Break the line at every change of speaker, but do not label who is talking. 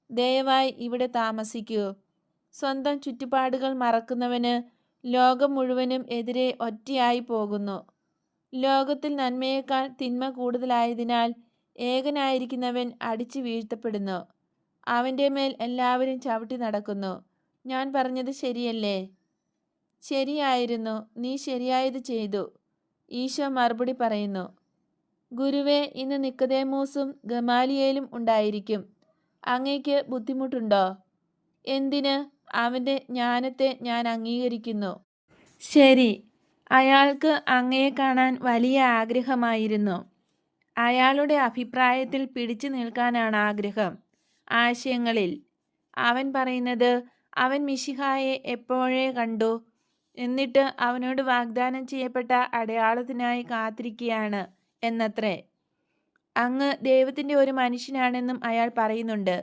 ദയവായി ഇവിടെ താമസിക്കൂ. സ്വന്തം ചുറ്റുപാടുകൾ മറക്കുന്നവന് ലോകം മുഴുവനും എതിരെ ഒറ്റയായി പോകുന്നു. ലോകത്തിൽ നന്മയേക്കാൾ തിന്മ കൂടുതലായതിനാൽ ഏകനായിരിക്കുന്നവൻ അടിച്ചു വീഴ്ത്തപ്പെടുന്നു. അവൻ്റെ മേൽ എല്ലാവരും ചവിട്ടി നടക്കുന്നു. ഞാൻ പറഞ്ഞത് ശരിയല്ലേ? ശരിയായിരുന്നു, നീ ശരിയായത് ചെയ്തു, ഈശോ മറുപടി പറയുന്നു. ഗുരുവേ, ഇന്ന് നിക്കോദേമോസും ഗമാലിയേലും ഉണ്ടായിരിക്കും. അങ്ങേക്ക് ബുദ്ധിമുട്ടുണ്ടോ? എന്തിന്? അവൻ്റെ ജ്ഞാനത്തെ ഞാൻ അംഗീകരിക്കുന്നു. ശരി, അയാൾക്ക് അങ്ങയെ കാണാൻ വലിയ ആഗ്രഹമായിരുന്നു. അയാളുടെ അഭിപ്രായത്തിൽ പിടിച്ചു നിൽക്കാനാണ് ആഗ്രഹം. ആശയങ്ങളിൽ അവൻ പറയുന്നത് അവൻ മിശിഹായെ എപ്പോഴേ കണ്ടു, എന്നിട്ട് അവനോട് വാഗ്ദാനം ചെയ്യപ്പെട്ട അടയാളത്തിനായി കാത്തിരിക്കുകയാണ് എന്നത്രേ. അങ്ങ് ദൈവത്തിൻ്റെ ഒരു മനുഷ്യനാണെന്നും അയാൾ പറയുന്നുണ്ട്.